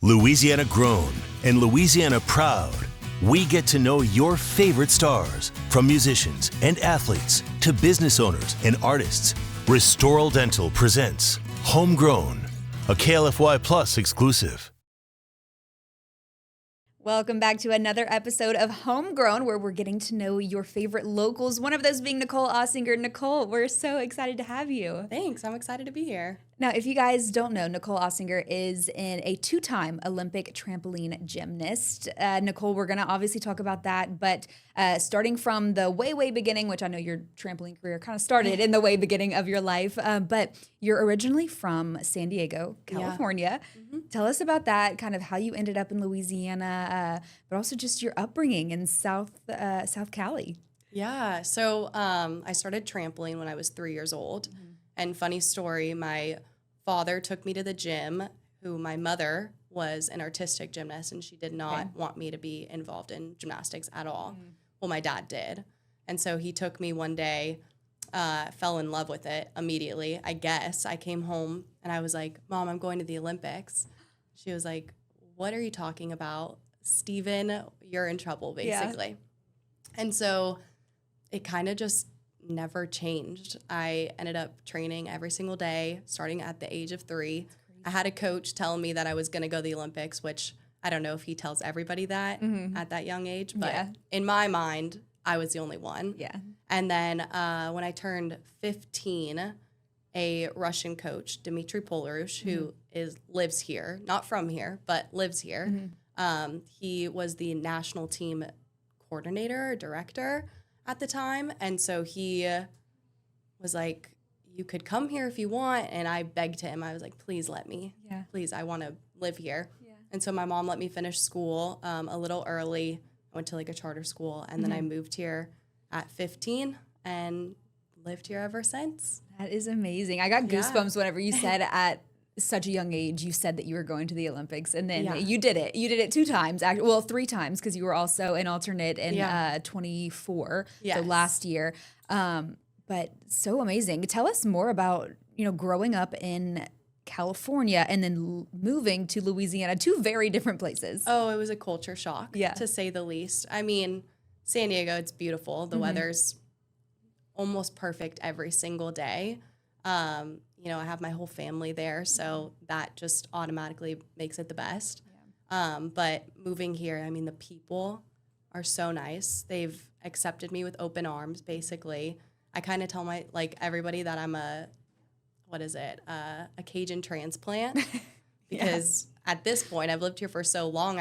Louisiana grown and Louisiana proud. We get to know your favorite stars, from musicians and athletes to business owners and artists. Restoral Dental presents Homegrown, a KLFY Plus exclusive. Welcome back to another episode of Homegrown, where we're getting to know your favorite locals, one of those being Nicole Ahsinger. Nicole, we're so excited to have you. Thanks. I'm excited to be here. Now, if you guys don't know, Nicole Ahsinger is a two-time Olympic trampoline gymnast. Nicole, we're going to obviously talk about that, but starting from the way beginning, which I know your trampoline career kind of started in the way beginning of your life, but you're originally from San Diego, California. Yeah. Mm-hmm. Tell us about that, kind of how you ended up in Louisiana, but also just your upbringing in South Cali. Yeah. So I started trampoline when I was 3 years old. Mm-hmm. And funny story, my father took me to the gym, who my mother was an artistic gymnast, and she did not want me to be involved in gymnastics at all. Mm. Well, my dad did. And so he took me one day, fell in love with it immediately, I guess. I came home and I was like, Mom, I'm going to the Olympics. She was like, what are you talking about? Steven, you're in trouble, basically. Yeah. And so it kind of just never changed. I ended up training every single day, starting at the age of 3. I had a coach tell me that I was going to go to the Olympics, which I don't know if he tells everybody that at that young age, but in my mind, I was the only one. Yeah. And then when I turned 15, a Russian coach, Dmitry Polarush, who lives here, not from here, but lives here, he was the national team coordinator, director at the time. And so he was like, you could come here if you want. And I begged him. I was like, please let me. Yeah. Please, I want to live here. Yeah. And so my mom let me finish school a little early. I went to like a charter school. And then I moved here at 15 and lived here ever since. That is amazing. I got goosebumps whenever you said at such a young age, you said that you were going to the Olympics, and then you did it. You did it 2 times, well, 3 times, because you were also an alternate in 24, so last year. But so amazing. Tell us more about, growing up in California and then moving to Louisiana, 2 very different places. Oh, it was a culture shock, to say the least. I mean, San Diego, it's beautiful. The weather's almost perfect every single day. I have my whole family there, so that just automatically makes it the best. Yeah. But moving here, I mean, the people are so nice. They've accepted me with open arms, basically. I kind of tell everybody that I'm a Cajun transplant because at this point, I've lived here for so long,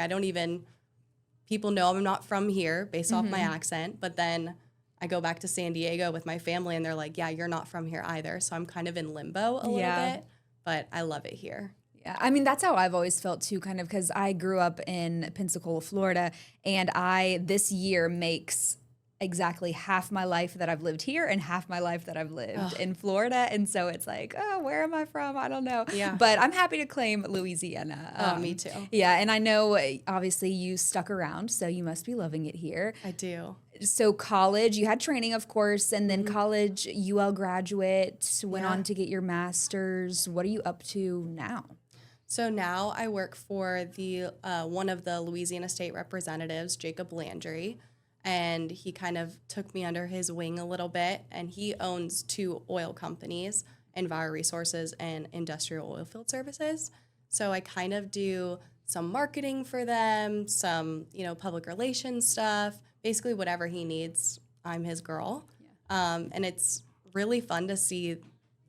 people know I'm not from here based off my accent, but then I go back to San Diego with my family, and they're like, yeah, you're not from here either. So I'm kind of in limbo a little bit, but I love it here. Yeah, I mean, that's how I've always felt too, kind of, because I grew up in Pensacola, Florida, and this year makes exactly half my life that I've lived here and half my life that I've lived in Florida. And so it's like, oh, where am I from? I don't know. Yeah. But I'm happy to claim Louisiana. Me too. Yeah, and I know, obviously, you stuck around, so you must be loving it here. I do. So college, you had training, of course, and then college, UL graduate, went on to get your master's. What are you up to now? So now I work for the one of the Louisiana State Representatives, Jacob Landry, and he kind of took me under his wing a little bit, and he owns 2 oil companies, Enviro Resources and Industrial Oilfield Services. So I kind of do some marketing for them, some, public relations stuff, basically whatever he needs, I'm his girl. Yeah. And it's really fun to see,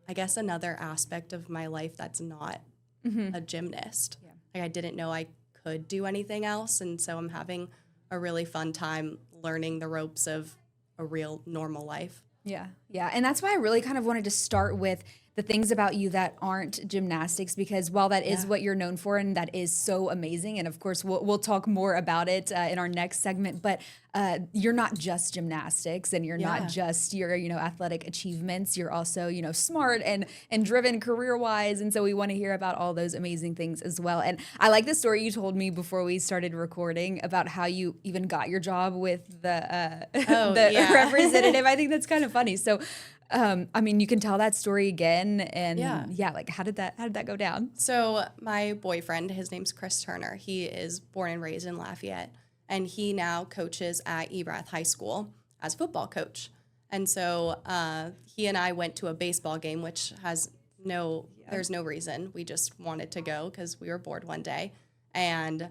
I guess, another aspect of my life that's not a gymnast. Yeah. Like, I didn't know I could do anything else, and so I'm having a really fun time learning the ropes of a real normal life. Yeah. And that's why I really kind of wanted to start with the things about you that aren't gymnastics, because while that is what you're known for and that is so amazing, and of course we'll talk more about it in our next segment, but you're not just gymnastics, and you're not just your athletic achievements. You're also smart and driven career-wise, and so we want to hear about all those amazing things as well. And I like the story you told me before we started recording about how you even got your job with the representative. I think that's kind of funny. So I mean, you can tell that story again, and Yeah. like how did that go down? So my boyfriend, his name's Chris Turner. He is born and raised in Lafayette, and he now coaches at Erath High School as a football coach. And so he and I went to a baseball game, which has there's no reason. We just wanted to go because we were bored one day. And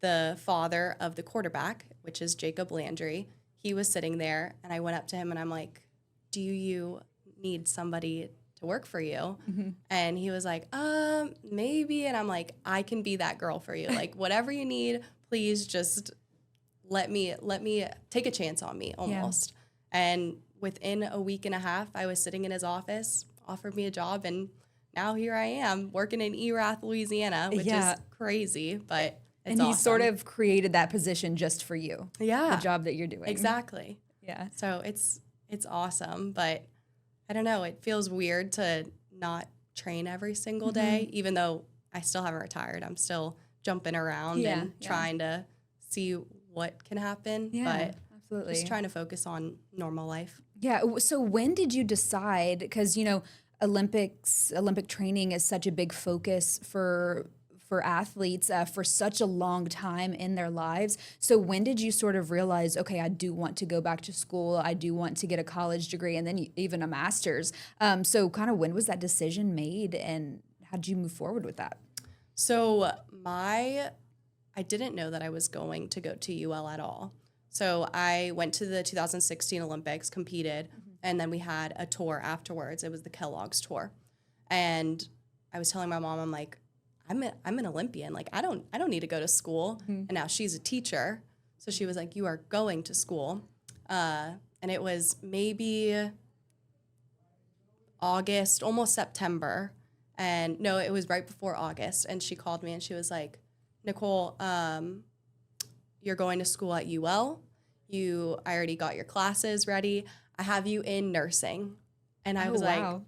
the father of the quarterback, which is Jacob Landry, he was sitting there, and I went up to him and I'm like, do you need somebody to work for you? And he was like, maybe. And I'm like, I can be that girl for you. Like, whatever you need, please just let me take a chance on me almost. And within a week and a half, I was sitting in his office, offered me a job, and now here I am working in Erath, Louisiana, which is crazy, but it's awesome. He sort of created that position just for you. Yeah. The job that you're doing. Exactly. Yeah. So it's awesome, but I don't know, it feels weird to not train every single day, even though I still haven't retired. I'm still jumping around and trying to see what can happen, but absolutely. Just trying to focus on normal life. Yeah. So when did you decide, because, Olympic training is such a big focus for athletes for such a long time in their lives. So when did you sort of realize, okay, I do want to go back to school, I do want to get a college degree, and then even a master's? So kind of when was that decision made, and how did you move forward with that? So I didn't know that I was going to go to UL at all. So I went to the 2016 Olympics, competed, and then we had a tour afterwards. It was the Kellogg's tour. And I was telling my mom, I'm like, I'm an Olympian. Like, I don't need to go to school. And now she's a teacher. So she was like, you are going to school. And it was maybe August, almost September. And no, it was right before August. And she called me and she was like, Nicole, you're going to school at UL. I already got your classes ready. I have you in nursing. And I was like,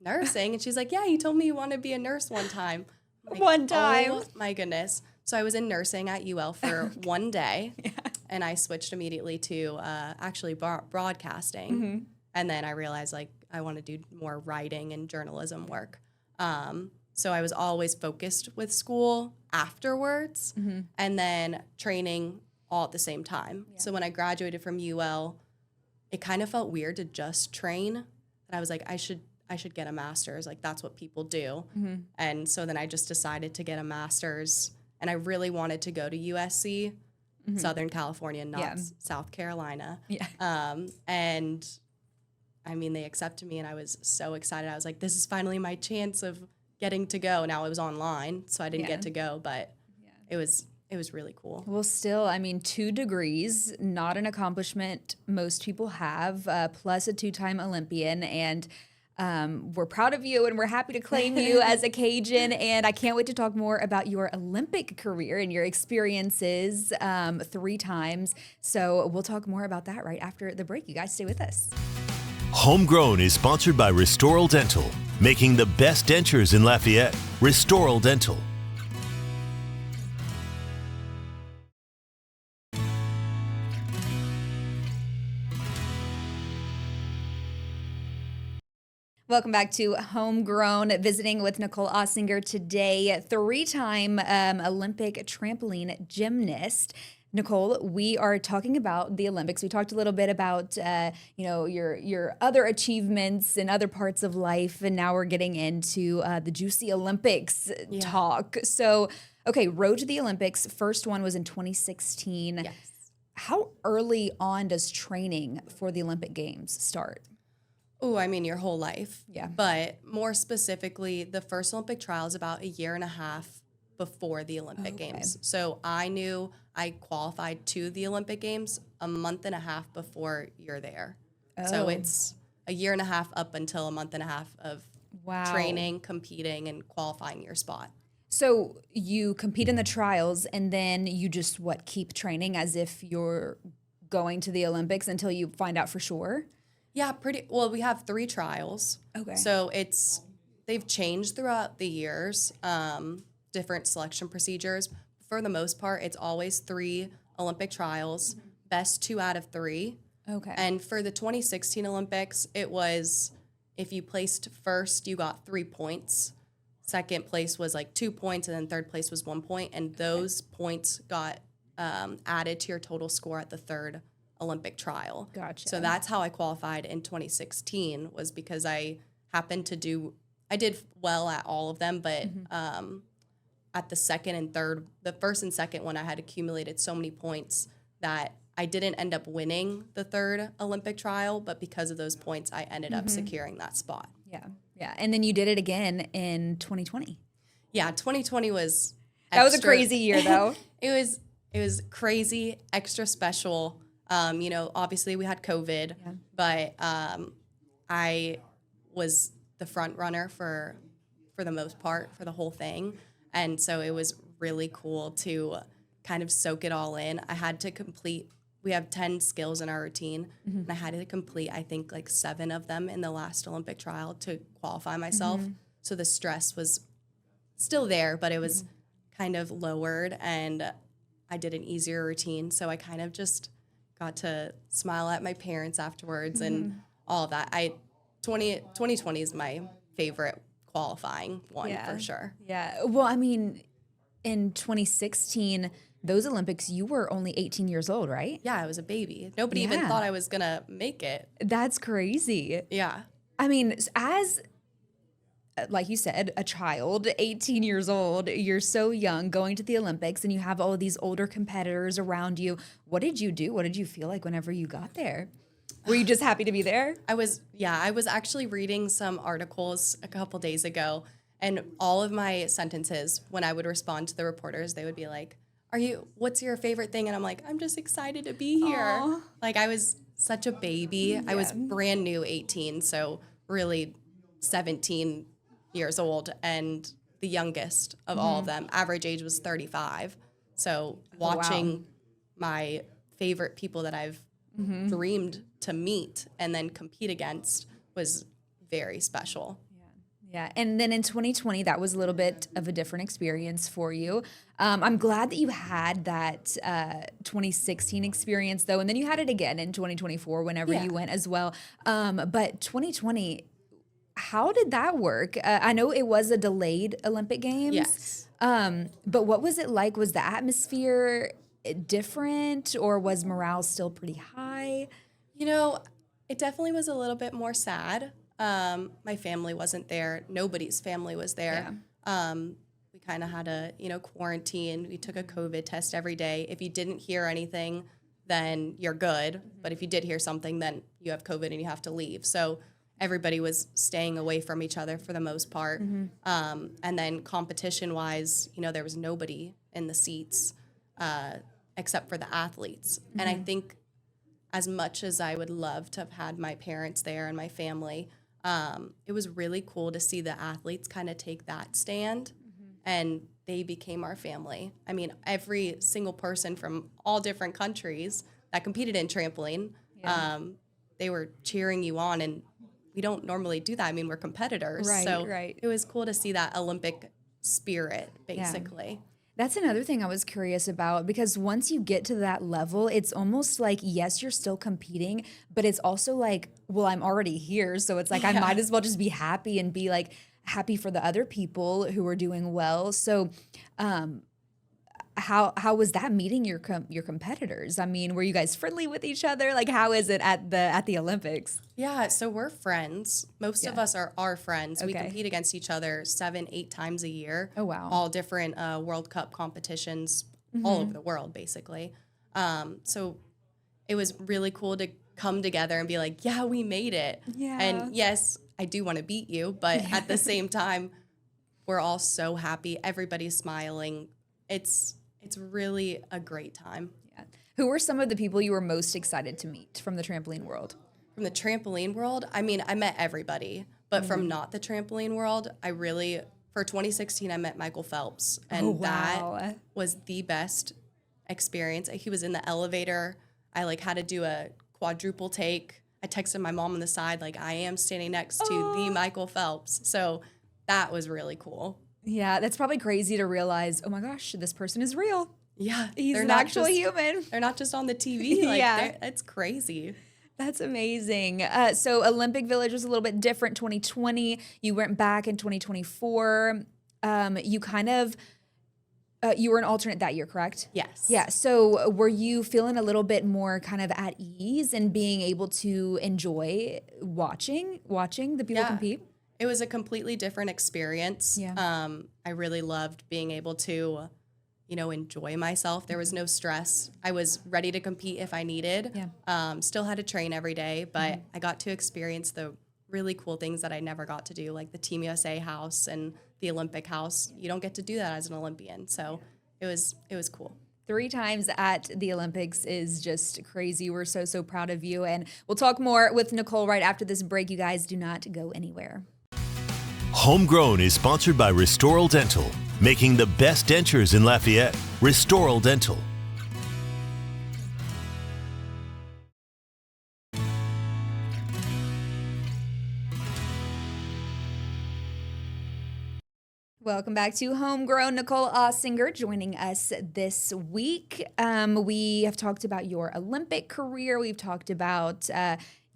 nursing? And she's like, yeah, you told me you want to be a nurse one time. Like, one time. Oh my goodness. So I was in nursing at UL for one day. And I switched immediately to actually broadcasting. And then I realized like I want to do more writing and journalism work. So I was always focused with school afterwards and then training all at the same time. So when I graduated from UL, it kind of felt weird to just train. And I was like, I should get a master's. Like, that's what people do. And so then I just decided to get a master's. And I really wanted to go to USC, Southern California, not South Carolina. And I mean, they accepted me and I was so excited. I was like, this is finally my chance of getting to go. Now it was online, so I didn't get to go, but it was really cool. Well, still, I mean, 2 degrees, not an accomplishment most people have, plus a 2-time Olympian. And we're proud of you and we're happy to claim you as a Cajun. And I can't wait to talk more about your Olympic career and your experiences 3 times. So we'll talk more about that right after the break. You guys stay with us. Homegrown is sponsored by Restoral Dental, making the best dentures in Lafayette. Restoral Dental. Welcome back to Homegrown, visiting with Nicole Ahsinger today, 3-time Olympic trampoline gymnast. Nicole, we are talking about the Olympics. We talked a little bit about your other achievements in other parts of life, and now we're getting into the juicy Olympics talk. So, okay, road to the Olympics. First one was in 2016. Yes. How early on does training for the Olympic Games start? Oh, I mean, your whole life. Yeah. But more specifically, the first Olympic trials about a year and a half before the Olympic Games. So I knew I qualified to the Olympic Games a month and a half before you're there. So it's a year and a half up until a month and a half of training, competing, and qualifying your spot. So you compete in the trials, and then you just, keep training as if you're going to the Olympics until you find out for sure? Yeah, well, we have 3 trials. Okay. So they've changed throughout the years, different selection procedures. For the most part, it's always 3 Olympic trials, best 2 out of 3. Okay. And for the 2016 Olympics, it was if you placed first, you got 3 points. Second place was like 2 points, and then third place was 1 point. And those points got added to your total score at the third Olympic trial. Gotcha. So that's how I qualified in 2016, was because I happened to I did well at all of them, but at the second and third, the first and second one, I had accumulated so many points that I didn't end up winning the third Olympic trial, but because of those points, I ended up securing that spot. Yeah. Yeah. And then you did it again in 2020. Yeah, 2020 was That was a crazy year, though. It was crazy, extra special. Obviously we had COVID, but I was the front runner for the most part for the whole thing. And so it was really cool to kind of soak it all in. I had to complete, we have 10 skills in our routine, and I had to complete, I think, like 7 of them in the last Olympic trial to qualify myself. So the stress was still there, but it was kind of lowered, and I did an easier routine. So I kind of just got to smile at my parents afterwards and all of that. 2020 is my favorite qualifying one for sure. Yeah. Well, I mean, in 2016, those Olympics, you were only 18 years old, right? Yeah, I was a baby. Nobody even thought I was going to make it. That's crazy. Yeah. I mean, as, like you said, a child, 18 years old, you're so young going to the Olympics and you have all of these older competitors around you. What did you do? What did you feel like whenever you got there? Were you just happy to be there? I was actually reading some articles a couple days ago, and all of my sentences, when I would respond to the reporters, they would be like, what's your favorite thing? And I'm like, I'm just excited to be here. Aww. Like, I was such a baby. I was brand new 18, so really 17 years old, and the youngest of all of them. Average age was 35. So watching my favorite people that I've dreamed to meet and then compete against was very special. Yeah. And then in 2020, that was a little bit of a different experience for you. I'm glad that you had that 2016 experience, though. And then you had it again in 2024 whenever you went as well. But 2020, how did that work? I know it was a delayed Olympic Games. Yes. But what was it like? Was the atmosphere different, or was morale still pretty high? It definitely was a little bit more sad. My family wasn't there. Nobody's family was there. We kind of had a, quarantine. We took a COVID test every day. If you didn't hear anything, then you're good. But if you did hear something, then you have COVID and you have to leave. So everybody was staying away from each other for the most part. And then competition-wise, there was nobody in the seats except for the athletes. And I think as much as I would love to have had my parents there and my family, it was really cool to see the athletes kind of take that stand, and they became our family. I mean, every single person from all different countries that competed in trampoline, they were cheering you on, and we don't normally do that. I mean, we're competitors. Right. It was cool to see that Olympic spirit, basically. That's another thing I was curious about, because once you get to that level, it's almost like, yes, you're still competing, but it's also like, well, I'm already here. So it's like, I might as well just be happy and be like happy for the other people who are doing well. So how was that meeting your competitors? I mean, were you guys friendly with each other? Like, how is it at the Olympics? Yeah, so we're friends. Most of us are friends. Okay. We compete against each other 7-8 times a year. Oh, wow. All different World Cup competitions all over the world, basically. So it was really cool to come together and be like, yeah, we made it. Yeah. And yes, I do want to beat you, but at the same time, we're all so happy. Everybody's smiling. It's really a great time. Yeah. Who were some of the people you were most excited to meet from the trampoline world? From the trampoline world, I mean, I met everybody, but from not the trampoline world, for 2016, I met Michael Phelps, and that was the best experience. He was in the elevator. I had to do a quadruple take. I texted my mom on the side, I am standing next to the Michael Phelps. So that was really cool. Yeah, that's probably crazy to realize, oh my gosh, this person is real. Yeah. He's an actual human. They're not just on the TV. It's crazy. That's amazing. So Olympic Village was a little bit different 2020. You went back in 2024. You kind of, you were an alternate that year, correct? Yes. Yeah. So were you feeling a little bit more kind of at ease and being able to enjoy watching the people compete? It was a completely different experience. Yeah. I really loved being able to, enjoy myself. There was no stress. I was ready to compete if I needed. Yeah. Still had to train every day, but I got to experience the really cool things that I never got to do, like the Team USA house and the Olympic house. You don't get to do that as an Olympian. So it was cool. 3 times at the Olympics is just crazy. We're so proud of you. And we'll talk more with Nicole right after this break. You guys do not go anywhere. Homegrown is sponsored by Restoral Dental, making the best dentures in Lafayette. Restoral Dental. Welcome back to Homegrown. Nicole Ahsinger joining us this week. We have talked about your Olympic career. We've talked about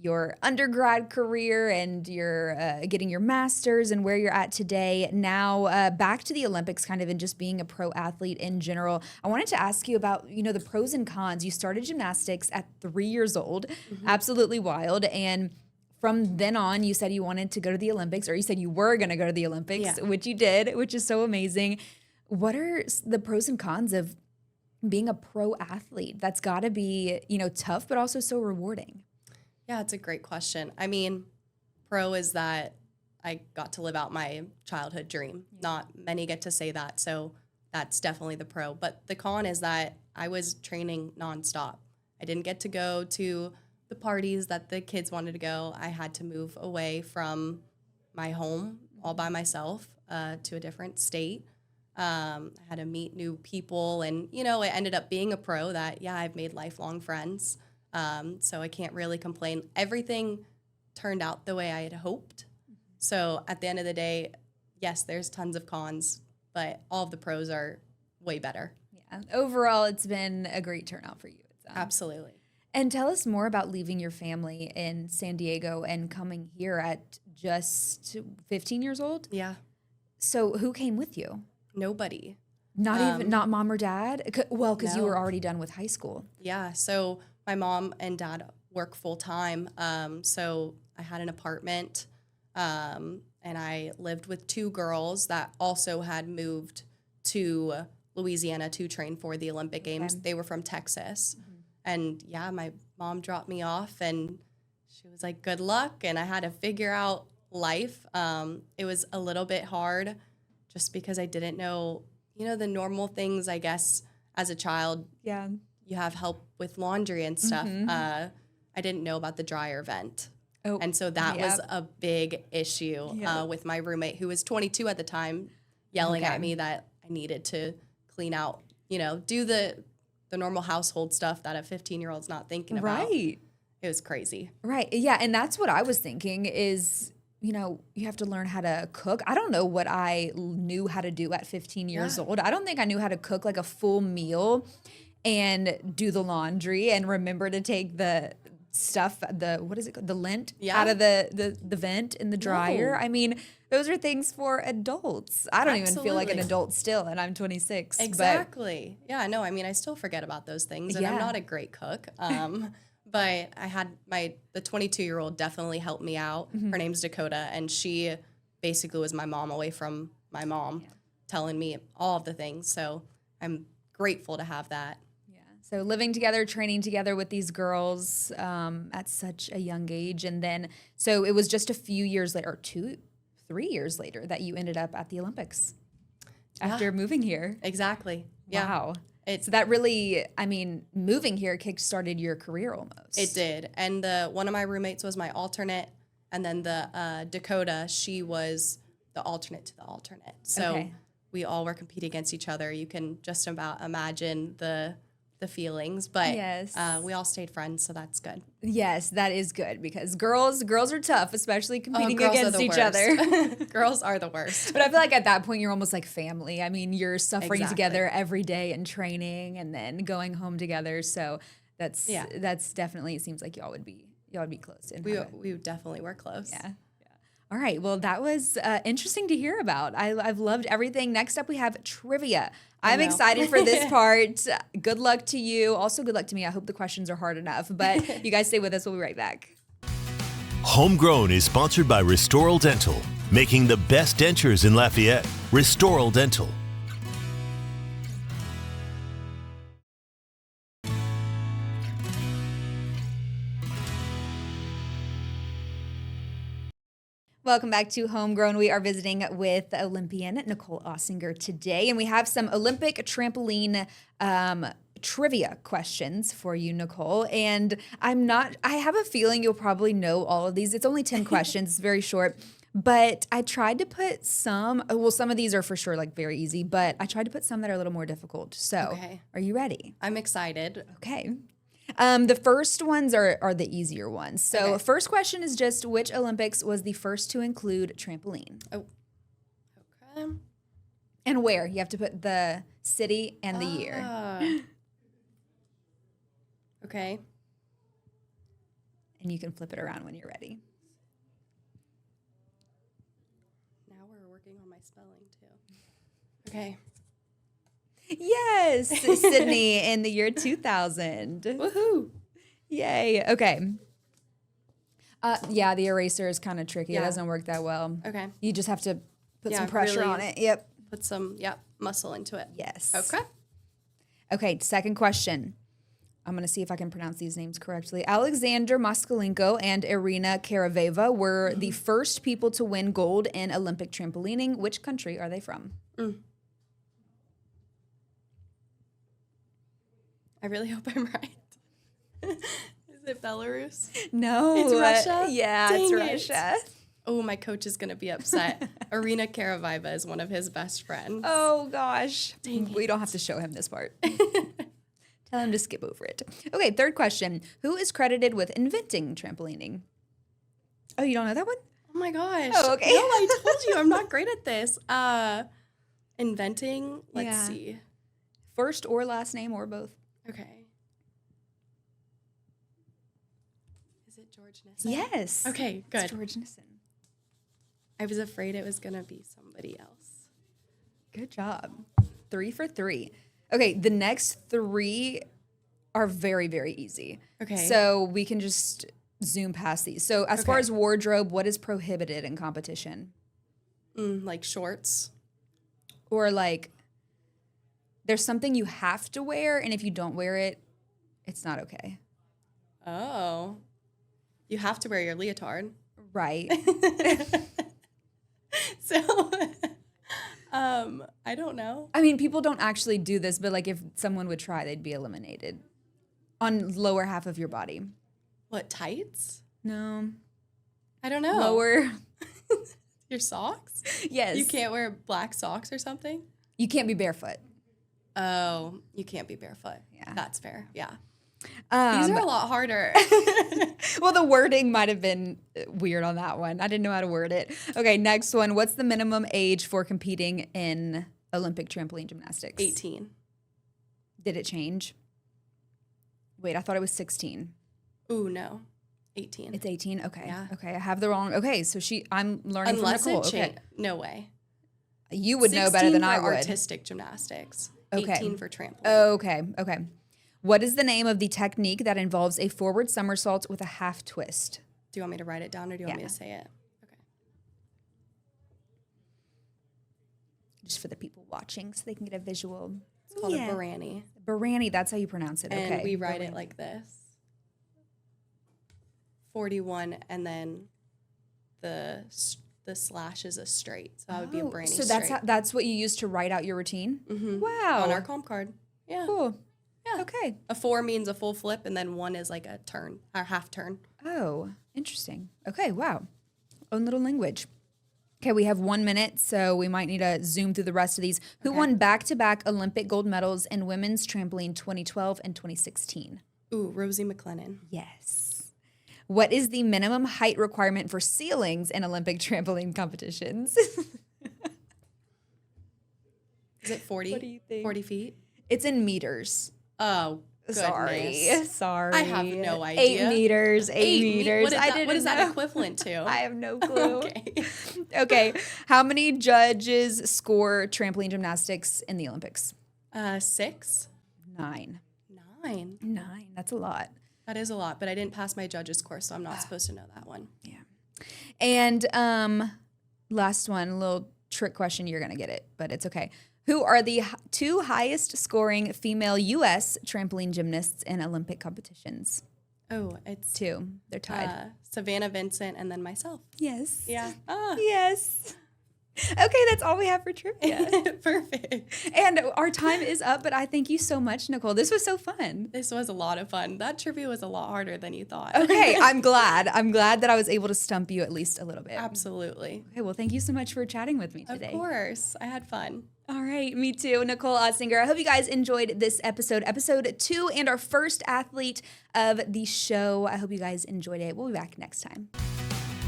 your undergrad career and your getting your master's and where you're at today. Now back to the Olympics kind of and just being a pro athlete in general. I wanted to ask you about, the pros and cons. You started gymnastics at 3 years old, absolutely wild. And from then on, you said you wanted to go to the Olympics, or you said you were going to go to the Olympics, which you did, which is so amazing. What are the pros and cons of being a pro athlete? That's got to be, tough, but also so rewarding. Yeah, it's a great question. I mean, pro is that I got to live out my childhood dream. Not many get to say that, so that's definitely the pro. But the con is that I was training nonstop. I didn't get to go to the parties that the kids wanted to go. I had to move away from my home all by myself to a different state. I had to meet new people, and it ended up being a pro that I've made lifelong friends. So I can't really complain. Everything turned out the way I had hoped. So at the end of the day, yes, there's tons of cons, but all of the pros are way better. Yeah. Overall, it's been a great turnout for you. Absolutely. And tell us more about leaving your family in San Diego and coming here at just 15 years old? Yeah. So who came with you? Nobody. Not mom or dad? Well, because you No. were already done with high school. Yeah. So my mom and dad work full time. So I had an apartment, and I lived with 2 girls that also had moved to Louisiana to train for the Olympic Games. They were from Texas. And my mom dropped me off and she was like, good luck. And I had to figure out life. It was a little bit hard just because I didn't know, the normal things, I guess, as a child. Yeah. You have help with laundry and stuff. I didn't know about the dryer vent. Oh, and so that was a big issue with my roommate, who was 22 at the time, yelling at me that I needed to clean out, do the normal household stuff that a 15-year-old's not thinking about. Right. It was crazy. Right. Yeah. And that's what I was thinking is, you have to learn how to cook. I don't know what I knew how to do at 15 years old. I don't think I knew how to cook like a full meal and do the laundry and remember to take the stuff, what is it called? The lint out of the vent in the dryer. No. I mean, those are things for adults. I don't even feel like an adult still, and I'm 26. Exactly. Yeah, no, I mean, I still forget about those things, and I'm not a great cook. But I had the 22-year-old definitely helped me out. Her name's Dakota, and she basically was my mom away from my mom, telling me all of the things. So I'm grateful to have that. So living together, training together with these girls at such a young age. And then, so it was just a few years later, or 3 years later, that you ended up at the Olympics after moving here. Exactly. Yeah. Wow. So that really, I mean, moving here kickstarted your career almost. It did. And one of my roommates was my alternate. And then the Dakota, she was the alternate to the alternate. So we all were competing against each other. You can just about imagine the feelings, but we all stayed friends, so that's good. Yes, that is good because girls are tough, especially competing against each other. Girls are the worst. But I feel like at that point you're almost like family. I mean, you're suffering together every day and training and then going home together. So that's definitely, it seems like y'all would be Y'all would be close. We definitely were close. Yeah. All right. Well, that was interesting to hear about. I've loved everything. Next up, we have trivia. I'm excited for this part. Good luck to you. Also, good luck to me. I hope the questions are hard enough. But you guys stay with us. We'll be right back. Homegrown is sponsored by Restoral Dental, making the best dentures in Lafayette. Restoral Dental. Welcome back to Homegrown. We are visiting with Olympian Nicole Ahsinger today, and we have some Olympic trampoline trivia questions for you, Nicole. And I have a feeling you'll probably know all of these. It's only 10 questions, it's very short. But I tried to put some of these are for sure like very easy, but I tried to put some that are a little more difficult. So Are you ready? I'm excited. Okay. The first ones are the easier ones. So first question is just which Olympics was the first to include trampoline? Oh, okay. And where? You have to put the city and the year. Okay. And you can flip it around when you're ready. Now we're working on my spelling too. Okay. Yes, Sydney in the year 2000. Woohoo! Yay. Okay. Yeah, the eraser is kind of tricky. Yeah. It doesn't work that well. Okay. You just have to put some pressure on it. Yep. Put some muscle into it. Yes. Okay. Okay, second question. I'm going to see if I can pronounce these names correctly. Alexander Moskalenko and Irina Karaveva were the first people to win gold in Olympic trampolining. Which country are they from? I really hope I'm right. Is it Belarus? No. It's Russia? Yeah, Dang it's it. Russia. Oh, my coach is going to be upset. Irina Karaveva is one of his best friends. Oh, gosh. Dang We don't have to show him this part. Tell him to skip over it. Okay, third question. Who is credited with inventing trampolining? Oh, you don't know that one? Oh, my gosh. Oh, okay. No, I told you I'm not great at this. Inventing, let's see. First or last name or both? Okay. Is it George Nissen? Yes. Okay, good. It's George Nissen. I was afraid it was going to be somebody else. Good job. 3 for 3. Okay, the next 3 are very, very easy. Okay. So we can just zoom past these. So as far as wardrobe, what is prohibited in competition? Like shorts. Or like there's something you have to wear, and if you don't wear it, it's not okay. Oh. You have to wear your leotard. Right. So, I don't know. I mean, people don't actually do this, but like if someone would try, they'd be eliminated on lower half of your body. What, tights? No. I don't know. Lower. Your socks? Yes. You can't wear black socks or something? You can't be barefoot. Oh, you can't be barefoot. Yeah. That's fair. Yeah. These are a lot harder. Well, the wording might have been weird on that one. I didn't know how to word it. Okay, next one. What's the minimum age for competing in Olympic trampoline gymnastics? 18. Did it change? Wait, I thought it was 16. Ooh, no. 18. It's 18? Okay. Yeah. Okay, I have the wrong. Okay, so I'm learning Unless from Nicole. it changed. Okay. No way. You would know better than I would. Artistic gymnastics. Okay. 18 for trampoline. Okay. What is the name of the technique that involves a forward somersault with a half twist? Do you want me to write it down or do you want me to say it? Okay. Just for the people watching so they can get a visual. It's called a Barani. Barani, that's how you pronounce it. And okay. we write it like this. 41 and then the slash is a straight. So that would be a Barani So straight. that's what you use to write out your routine? Mm-hmm. Wow. On our comp card. Yeah. Cool. Yeah. Okay. A 4 means a full flip, and then 1 is like a turn, or half turn. Oh, interesting. Okay, wow. Own little language. Okay, we have 1 minute, so we might need to zoom through the rest of these. Who won back-to-back Olympic gold medals in women's trampoline 2012 and 2016? Ooh, Rosie McLennan. Yes. What is the minimum height requirement for ceilings in Olympic trampoline competitions? Is it 40? What do you think? 40 feet? It's in meters. Oh, Sorry. I have no idea. 8 meters. 8 meters. What is that equivalent to? I have no clue. Okay. Okay. How many judges score trampoline gymnastics in the Olympics? 6. 9. 9. 9. That's a lot. That is a lot, but I didn't pass my judges course, so I'm not supposed to know that one. Yeah. And last one, a little trick question. You're going to get it, but it's okay. Who are the 2 highest scoring female U.S. trampoline gymnasts in Olympic competitions? Oh, it's 2. They're tied. Savannah Vincent and then myself. Yes. Yeah. Yes. Okay, that's all we have for trivia. Perfect. And our time is up, but I thank you so much, Nicole. This was so fun. This was a lot of fun. That trivia was a lot harder than you thought. Okay, I'm glad. I'm glad that I was able to stump you at least a little bit. Absolutely. Okay, well, thank you so much for chatting with me today. Of course. I had fun. All right, me too. Nicole Ahsinger. I hope you guys enjoyed this episode 2, and our first athlete of the show. I hope you guys enjoyed it. We'll be back next time.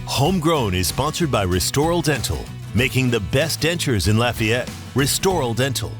Homegrown is sponsored by Restoral Dental, making the best dentures in Lafayette. Restoral Dental.